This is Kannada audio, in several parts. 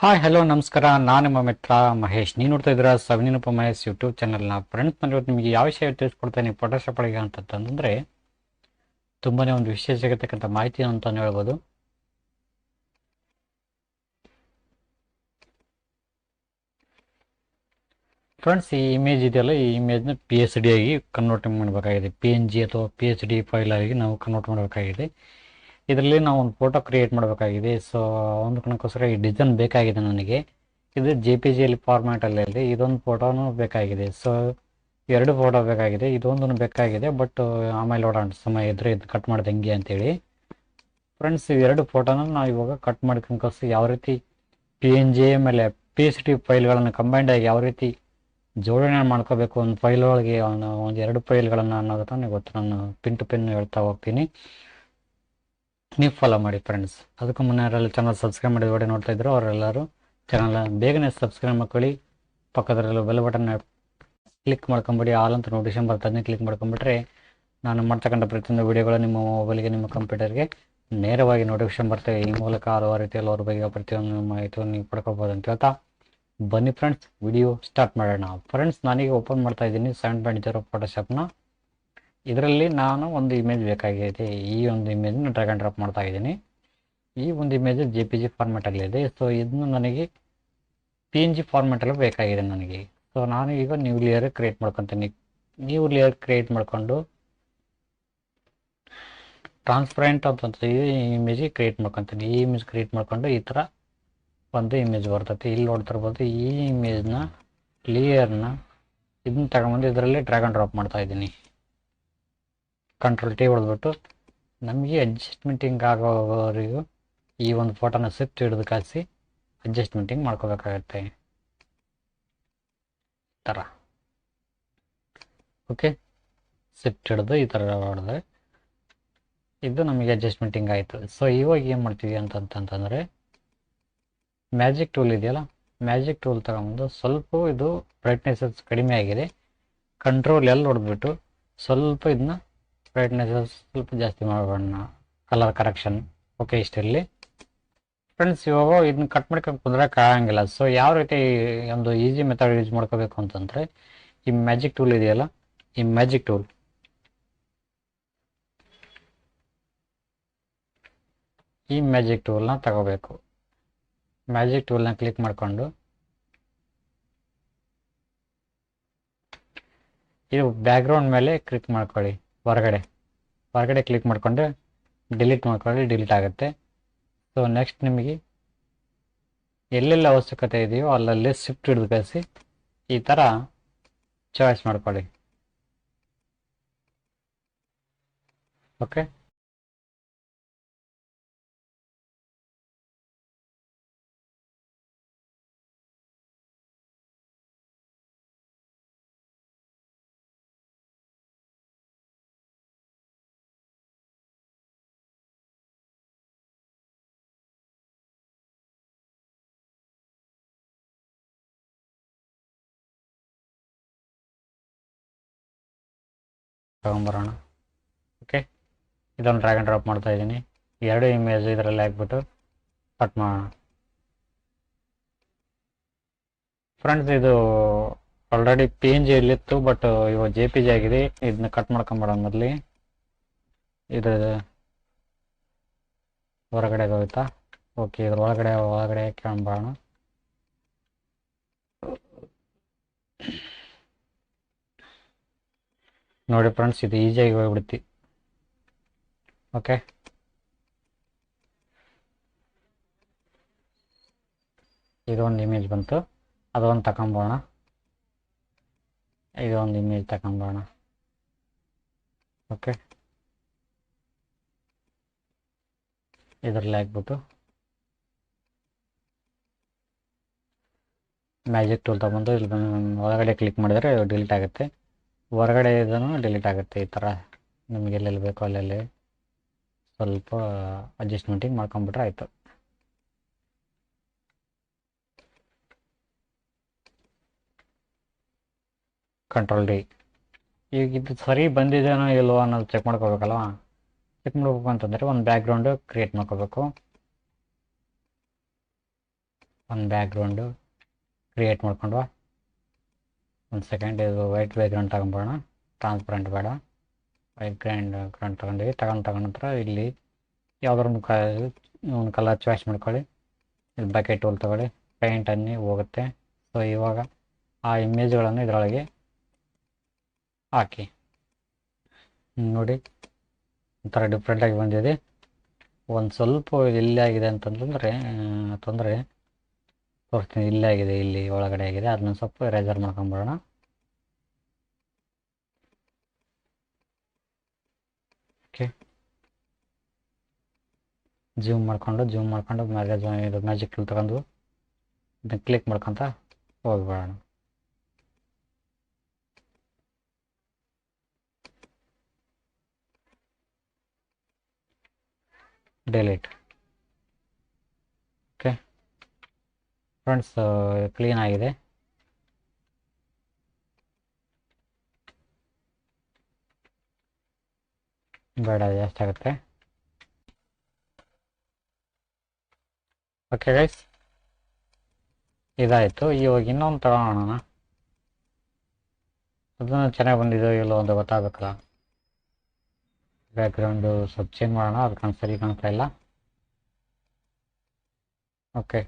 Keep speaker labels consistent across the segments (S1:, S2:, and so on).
S1: ಹಾಯ್ ಹಲೋ ನಮಸ್ಕಾರ. ನಾನು ನಿಮ್ಮ ಮಿತ್ರ ಮಹೇಶ್. ನೀವು ನೋಡ್ತಾ ಇದ್ದೀರಾ SAVI ಮಹೇಶ್ ಯೂಟ್ಯೂಬ್ ಚಾನಲ್ನ. ಫ್ರೆಂಡ್ಸ್, ನಾನು ಇವತ್ತು ನಿಮಗೆ ಯಾವ ವಿಷಯ ತಿಳಿಸ್ಕೊಡ್ತೇನೆ ಫೋಟೋಶಾಪ್ ಒಳಗೆ ಅಂತಂದರೆ ತುಂಬಾ ಒಂದು ವಿಶೇಷ ಆಗಿರ್ತಕ್ಕಂಥ ಮಾಹಿತಿ ಅಂತಲೇ ಹೇಳ್ಬೋದು. ಫ್ರೆಂಡ್ಸ್, ಈ ಇಮೇಜ್ ಇದೆಯಲ್ಲ, ಈ ಇಮೇಜ್ನ PSD ಆಗಿ ಕನ್ವರ್ಟ್ ಮಾಡಬೇಕಾಗಿದೆ. PNG ಅಥವಾ PSD ಫೈಲ್ ಆಗಿ ನಾವು ಕನ್ವರ್ಟ್ ಮಾಡಬೇಕಾಗಿದೆ. ಇದರಲ್ಲಿ ನಾವು ಒಂದು ಫೋಟೋ ಕ್ರಿಯೇಟ್ ಮಾಡಬೇಕಾಗಿದೆ. ಸೊ ಒಂದು ಕಣಕ್ಕೋಸ್ಕರ ಈ ಡಿಸೈನ್ ಬೇಕಾಗಿದೆ ನನಗೆ. ಇದು JPG ಫಾರ್ಮ್ಯಾಟಲ್ಲಿ ಇದೆ. ಇದೊಂದು ಫೋಟೋನು ಬೇಕಾಗಿದೆ. ಸೊ ಎರಡು ಫೋಟೋ ಬೇಕಾಗಿದೆ, ಇದೊಂದು ಬೇಕಾಗಿದೆ. ಬಟ್ ಆಮೇಲೆ ನೋಡೋಣ, ಸಮಯ ಇದ್ರೆ ಇದು ಕಟ್ ಮಾಡಿದೆ ಹೆಂಗೆ ಅಂತೇಳಿ. ಫ್ರೆಂಡ್ಸ್, ಇವೆರಡು ಫೋಟೋನ ನಾವು ಇವಾಗ ಕಟ್ ಮಾಡ್ಕೊಂಡ್ಕೋಸ್ಕರ ಯಾವ ರೀತಿ PNG ಆಮೇಲೆ PSD ಫೈಲ್ಗಳನ್ನು ಕಂಬೈಂಡ್ ಆಗಿ ಯಾವ ರೀತಿ ಜೋಡಣೆ ಮಾಡ್ಕೋಬೇಕು ಒಂದು ಫೈಲ್ ಒಳಗೆ, ಒಂದು ಎರಡು ಫೈಲ್ಗಳನ್ನು ಅನ್ನೋದನ್ನ ನನಗೆ ಗೊತ್ತು. ನಾನು ಪಿನ್ ಟು ಪಿನ್ ಹೇಳ್ತಾ ಹೋಗ್ತೀನಿ, ನೀವು ಫಾಲೋ ಮಾಡಿ ಫ್ರೆಂಡ್ಸ್. ಅದಕ್ಕೂ ಮುನ್ನ ಯಾರೆಲ್ಲ ಚಾನಲ್ ಸಬ್ಸ್ಕ್ರೈಬ್ ಮಾಡಿ ವಿಡಿಯೋ ನೋಡ್ತಾ ಇದ್ರು ಅವರೆಲ್ಲರೂ ಚಾನಲ್ ಬೇಗನೆ ಸಬ್ಸ್ಕ್ರೈಬ್ ಮಾಡ್ಕೊಳ್ಳಿ. ಪಕ್ಕದಲ್ಲೂ ಬೆಲ್ ಬಟನ್ ಕ್ಲಿಕ್ ಮಾಡ್ಕೊಂಬಿಡಿ. ಆಲ್ ಅಂತ ನೋಟಿಫಿಕೇಶನ್ ಬರ್ತದೆ, ಕ್ಲಿಕ್ ಮಾಡ್ಕೊಂಬಿಟ್ರೆ ನಾನು ಮಾಡ್ತಕ್ಕಂಥ ಪ್ರತಿಯೊಂದು ವಿಡಿಯೋಗಳು ನಿಮ್ಮ ಮೊಬೈಲ್ಗೆ, ನಿಮ್ಮ ಕಂಪ್ಯೂಟರ್ಗೆ ನೇರವಾಗಿ ನೋಟಿಫಿಕೇಶನ್ ಬರ್ತವೆ. ಈ ಮೂಲಕ ಹಲವಾರು ರೀತಿಯಲ್ಲಿ ಅವ್ರ ಬಗ್ಗೆ ಪ್ರತಿಯೊಂದು ಮಾಹಿತಿಯನ್ನು ನೀವು ಪಡ್ಕೋಬೋದು ಅಂತ ಹೇಳ್ತಾ ಬನ್ನಿ ಫ್ರೆಂಡ್ಸ್, ವಿಡಿಯೋ ಸ್ಟಾರ್ಟ್ ಮಾಡೋಣ. ಫ್ರೆಂಡ್ಸ್, ನಾನೀಗ ಓಪನ್ ಮಾಡ್ತಾ ಇದ್ದೀನಿ 7.0 ಫೋಟೋಶಾಪ್ನ. ಇದರಲ್ಲಿ ನಾನು ಒಂದು ಇಮೇಜ್ ಬೇಕಾಗಿದೆ. ಈ ಒಂದು ಇಮೇಜ್ನ ಡ್ರ್ಯಾಗ್ ಆ್ಯಂಡ್ ಡ್ರಾಪ್ ಮಾಡ್ತಾ ಇದ್ದೀನಿ. ಈ ಒಂದು ಇಮೇಜ್ JPG ಫಾರ್ಮ್ಯಾಟಲ್ಲಿದೆ. ಸೊ ಇದನ್ನು ನನಗೆ PNG ಫಾರ್ಮ್ಯಾಟಲ್ಲಿ ಬೇಕಾಗಿದೆ ನನಗೆ. ಸೊ ನಾನು ಈಗ ನ್ಯೂ ಲೇಯರ್ ಕ್ರಿಯೇಟ್ ಮಾಡ್ಕೊತೀನಿ. ನ್ಯೂ ಲೇಯರ್ ಕ್ರಿಯೇಟ್ ಮಾಡಿಕೊಂಡು ಟ್ರಾನ್ಸ್ಪರೆಂಟ್ ಅಂತ ಈ ಇಮೇಜಿಗೆ ಕ್ರಿಯೇಟ್ ಮಾಡ್ಕೊತೀನಿ. ಈ ಇಮೇಜ್ ಕ್ರಿಯೇಟ್ ಮಾಡ್ಕೊಂಡು ಈ ಥರ ಒಂದು ಇಮೇಜ್ ಬರ್ತೈತಿ. ಇಲ್ಲಿ ನೋಡ್ತಿರ್ಬೋದು, ಈ ಇಮೇಜ್ನ ಲೇಯರ್ನ ಇದನ್ನ ತಗೊಂಬಂದು ಇದರಲ್ಲಿ ಡ್ರ್ಯಾಗ್ ಆ್ಯಂಡ್ ಡ್ರಾಪ್ ಮಾಡ್ತಾ ಇದ್ದೀನಿ. Ctrl+T ಹೊಡೆದ್ಬಿಟ್ಟು ನಮಗೆ ಅಡ್ಜಸ್ಟ್ಮೆಂಟಿಂಗ್ ಆಗೋವರೆಗೂ ಈ ಒಂದು ಫೋಟೋನ ಶಿಫ್ಟ್ ಹಿಡಿದು ಕಾಯಿಸಿ ಅಡ್ಜಸ್ಟ್ಮೆಂಟಿಂಗ್ ಮಾಡ್ಕೋಬೇಕಾಗತ್ತೆ ಈ ಥರ. ಓಕೆ, ಶಿಫ್ಟ್ ಹಿಡಿದು ಈ ಥರ ಹೊಡೆದ್ರೆ ಇದು ನಮಗೆ ಅಡ್ಜಸ್ಟ್ಮೆಂಟಿಂಗ್ ಆಯಿತು. ಸೊ ಇವಾಗ ಏನು ಮಾಡ್ತೀವಿ ಅಂತಂತಂದರೆ, ಮ್ಯಾಜಿಕ್ ಟೂಲ್ ಇದೆಯಲ್ಲ, ಮ್ಯಾಜಿಕ್ ಟೂಲ್ ತಗೊಂಡು ಸ್ವಲ್ಪ ಇದು ಬ್ರೈಟ್ನೆಸ್ ಕಡಿಮೆ ಆಗಿದೆ, Ctrl+L ಹೊಡೆದ್ಬಿಟ್ಟು ಸ್ವಲ್ಪ ಇದನ್ನ ಬ್ರೈಟ್ನೆಸ್ ಸ್ವಲ್ಪ ಜಾಸ್ತಿ ಮಾಡೋಣ, ಕಲರ್ ಕರೆಕ್ಷನ್. ಓಕೆ, ಇಷ್ಟರಲ್ಲಿ ಫ್ರೆಂಡ್ಸ್. ಇವಾಗ ಇದನ್ನ ಕಟ್ ಮಾಡ್ಕೊಂಡು ಕುಂದ್ರಕ್ಕೆ ಆಗಂಗಿಲ್ಲ. ಸೊ ಯಾವ ರೀತಿ ಒಂದು ಈಸಿ ಮೆಥಡ್ ಯೂಸ್ ಮಾಡ್ಕೋಬೇಕು ಅಂತಂದರೆ, ಈ ಮ್ಯಾಜಿಕ್ ಟೂಲ್ ಇದೆಯಲ್ಲ, ಈ ಮ್ಯಾಜಿಕ್ ಟೂಲ್ನ ತಗೋಬೇಕು. ಮ್ಯಾಜಿಕ್ ಟೂಲ್ನ ಕ್ಲಿಕ್ ಮಾಡಿಕೊಂಡು ಇದು ಬ್ಯಾಕ್ಗ್ರೌಂಡ್ ಮೇಲೆ ಕ್ಲಿಕ್ ಮಾಡ್ಕೊಳ್ಳಿ. ಹೊರಗಡೆ ಕ್ಲಿಕ್ ಮಾಡಿಕೊಂಡ್ರೆ ಡಿಲೀಟ್ ಮಾಡ್ಕೊಳ್ಳಿ, ಡಿಲೀಟ್ ಆಗುತ್ತೆ. ಸೊ ನೆಕ್ಸ್ಟ್ ನಿಮಗೆ ಎಲ್ಲೆಲ್ಲ ಅವಶ್ಯಕತೆ ಇದೆಯೋ ಅಲ್ಲಲ್ಲಿ ಶಿಫ್ಟ್ ಹಿಡಿದು ಕಳಿಸಿ ಈ ಥರ ಚಾಯ್ಸ್ ಮಾಡ್ಕೊಳ್ಳಿ. ಓಕೆ, ತಗೊಂಬರೋಣ. ಓಕೆ, ಇದನ್ನು ಡ್ರ್ಯಾಗ್ ಆ್ಯಂಡ್ ಡ್ರಾಪ್ ಮಾಡ್ತಾ ಇದ್ದೀನಿ. ಎರಡು ಇಮೇಜ್ ಇದರಲ್ಲಿ ಹಾಕ್ಬಿಟ್ಟು ಕಟ್ ಮಾಡೋಣ. ಫ್ರೆಂಡ್ಸ್, ಇದು ಆಲ್ರೆಡಿ PNG ಯಲ್ಲಿತ್ತು, ಬಟ್ ಇವಾಗ JPG ಆಗಿದೆ. ಇದನ್ನ ಕಟ್ ಮಾಡ್ಕೊಂಬಿಡೋಣ. ಮೊದಲಿಗೆ ಇದು ಹೊರಗಡೆ ಹೋಯ್ತಾ? ಓಕೆ, ಇದ್ರ ಒಳಗಡೆ ಕೇಳೋಣ. ನೋಡಿ ಫ್ರೆಂಡ್ಸ್, ಇದು ಈಸಿಯಾಗಿ ಹೋಗ್ಬಿಡ್ತಿ. ಓಕೆ, ಇದೊಂದು ಇಮೇಜ್ ಬಂತು, ಅದೊಂದು ತಗೊಂಬೋಣ. ಇದೊಂದು ಇಮೇಜ್ ತಗೊಂಬೋಣ. ಓಕೆ, ಇದರಲ್ಲಿ ಹಾಕ್ಬಿಟ್ಟು ಮ್ಯಾಜಿಕ್ ಟೂಲ್ ತಗೊಂಡು ಇಲ್ಲಿ ಒಳಗಡೆ ಕ್ಲಿಕ್ ಮಾಡಿದರೆ ಡಿಲೀಟ್ ಆಗುತ್ತೆ, ಹೊರಗಡೆ ಇದನ್ನು ಡಿಲೀಟ್ ಆಗುತ್ತೆ. ಈ ಥರ ನಿಮಗೆ ಎಲ್ಲೆಲ್ಲಿ ಬೇಕೋ ಅಲ್ಲೆಲ್ಲಿ ಸ್ವಲ್ಪ ಅಡ್ಜಸ್ಟ್ಮೆಂಟಿಂಗ್ ಮಾಡ್ಕೊಂಬಿಟ್ರೆ ಆಯಿತು. Ctrl+D. ಈಗ ಇದು ಸರಿ ಬಂದಿದೆನೋ ಇಲ್ವೋ ಅನ್ನೋದು ಚೆಕ್ ಮಾಡ್ಕೋಬೇಕಲ್ವ. ಚೆಕ್ ಮಾಡಬೇಕು ಅಂತಂದರೆ ಒಂದು ಬ್ಯಾಕ್ಗ್ರೌಂಡು ಕ್ರಿಯೇಟ್ ಮಾಡ್ಕೋಬೇಕು. ಒಂದು ಬ್ಯಾಕ್ಗ್ರೌಂಡು ಕ್ರಿಯೇಟ್ ಮಾಡ್ಕೊಂಡ್ವಾ. ಒಂದು ಸೆಕೆಂಡ್, ಇದು ವೈಟ್ ಬ್ಯಾಕ್ಗ್ರೌಂಡ್ ತಗೊಂಬೋಣ, ಟ್ರಾನ್ಸ್ಪರೆಂಟ್ ಬೇಡ. ವೈಟ್ ಗ್ರೌಂಡ್ ತಗೊಂಡಿವಿ. ತಗೊಂಡ ನಂತರ ಇಲ್ಲಿ ಯಾವ್ದಾರು ಒಂದು ಕಲರ್ ಚಾಯ್ಸ್ ಮಾಡ್ಕೊಳ್ಳಿ. ಇಲ್ಲಿ ಬಕೆಟ್ ಟೂಲ್ ತಗೊಳ್ಳಿ, ಪೇಂಟ್ ಅನ್ನಿ ಹೋಗುತ್ತೆ. ಸೊ ಇವಾಗ ಆ ಇಮೇಜ್ಗಳನ್ನು ಇದರೊಳಗೆ ಹಾಕಿ. ನೋಡಿ ಒಂಥರ ಡಿಫ್ರೆಂಟಾಗಿ ಬಂದಿದೆ. ಒಂದು ಸ್ವಲ್ಪ ಇಲ್ಲಿ ಆಗಿದೆ ಅಂತಂದರೆ ತೊಂದರೆ ತೋರಿಸ್ತೀನಿ. ಇಲ್ಲೇ ಆಗಿದೆ, ಇಲ್ಲಿ ಒಳಗಡೆ ಆಗಿದೆ. ಅದನ್ನ ಸ್ವಲ್ಪ ಎರೇಸರ್ ಮಾಡ್ಕೊಂಬಿಡೋಣ. ಓಕೆ, ಜೂಮ್ ಮಾಡ್ಕೊಂಡು ಇದು ಮ್ಯಾಜಿಕ್ ಟೂಲ್ ತಗೊಂಡು ಇದನ್ನ ಕ್ಲಿಕ್ ಮಾಡ್ಕೊತ ಹೋಗ್ಬಿಡೋಣ. ಡಿಲೀಟ್. ಓಕೆ ಫ್ರೆಂಡ್ಸ್, ಕ್ಲೀನ್ ಆಗಿದೆ. ಬೇಡ, ಜಾಸ್ತಿ ಆಗುತ್ತೆ. ಓಕೆ ಗೈಸ್, ಇದಾಯಿತು. ಇವಾಗ ಇನ್ನೊಂದು ತಗೊಳ್ಳೋಣ. ಅದನ್ನು ಚೆನ್ನಾಗಿ ಬಂದಿದೆ ಇಲ್ಲೋ ಅಂತ ಗೊತ್ತಾಗಬೇಕಲ್ಲ. ಬ್ಯಾಕ್ಗ್ರೌಂಡು ಸ್ವಲ್ಪ ಚೇಂಜ್ ಮಾಡೋಣ, ಅದು ಸರಿ ಕಾಣಿಸ್ತಾ ಇಲ್ಲ. ಓಕೆ,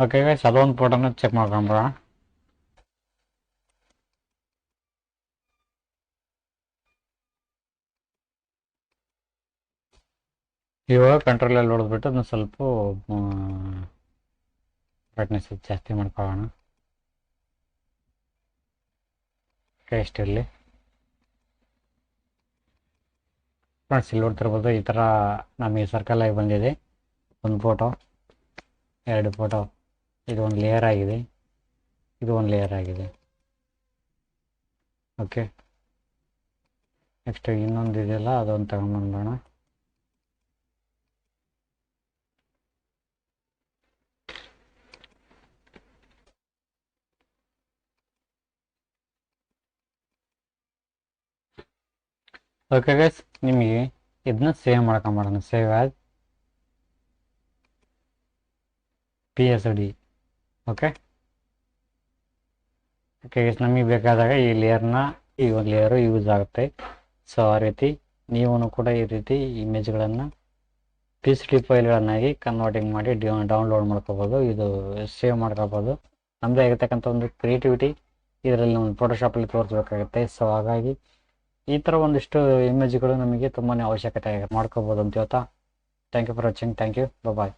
S1: ಓಕೆ ಗೈಸ್, ಅದೊಂದು ಫೋಟೋನ ಚೆಕ್ ಮಾಡ್ಕೊಂಬಿಡೋಣ. ಇವಾಗ ಕಂಟ್ರೋಲಲ್ಲಿ ಹೊಡೆದ್ಬಿಟ್ಟು ಅದನ್ನ ಸ್ವಲ್ಪ ಬ್ರೈಟ್ನೆಸ್ ಜಾಸ್ತಿ ಮಾಡ್ಕೊಳ್ಳೋಣ. ಎಷ್ಟಿರಲಿ ಫ್ರೆಂಡ್ಸ್, ಇಲ್ಲಿ ನೋಡ್ತಿರ್ಬೋದು ಈ ಥರ ನಮಗೆ ಸರ್ಕಲ್ ಆಗಿ ಬಂದಿದೆ. ಒಂದು ಫೋಟೋ, ಎರಡು ಫೋಟೋ, ಇದು ಒಂದು ಲೇಯರ್ ಆಗಿದೆ, ಇದು ಒಂದು ಲೇಯರ್ ಆಗಿದೆ. ಓಕೆ, ನೆಕ್ಸ್ಟ್ ಇನ್ನೊಂದು ಇದೆಯಲ್ಲ, ಅದೊಂದು ತಗೊಂಡ್ಬಂದ್ಬೋಣ. ಓಕೆ ಗೈಸ್, ನಿಮಗೆ ಇದನ್ನ ಸೇವ್ ಮಾಡ್ಕೊಂಬಿಡೋಣ. Save as PSD. Okay guys, ನಮಗೆ ಬೇಕಾದಾಗ ಈ ಲೇಯರ್ನ, ಈ ಒಂದು ಲೇಯರು ಯೂಸ್ ಆಗುತ್ತೆ. ಸೊ ಆ ರೀತಿ ನೀವು ಕೂಡ ಈ ರೀತಿ ಇಮೇಜ್ಗಳನ್ನು PSD ಫೈಲ್ಗಳನ್ನಾಗಿ ಕನ್ವರ್ಟಿಂಗ್ ಮಾಡಿ ಡೌನ್ಲೋಡ್ ಮಾಡ್ಕೋಬೋದು. ಇದು ಸೇವ್ ಮಾಡ್ಕೋಬೋದು. ನಮ್ಮದೇ ಆಗಿರ್ತಕ್ಕಂಥ ಒಂದು ಕ್ರಿಯೇಟಿವಿಟಿ ಇದರಲ್ಲಿ ಒಂದು ಫೋಟೋಶಾಪಲ್ಲಿ ತೋರಿಸ್ಬೇಕಾಗುತ್ತೆ. ಸೊ ಹಾಗಾಗಿ ಈ ಥರ ಒಂದಿಷ್ಟು ಇಮೇಜ್ಗಳು ನಮಗೆ ತುಂಬಾ ಅವಶ್ಯಕತೆ ಮಾಡ್ಕೋಬೋದು ಅಂತ ಹೇಳ್ತಾ, thank you for watching. Thank you, bye.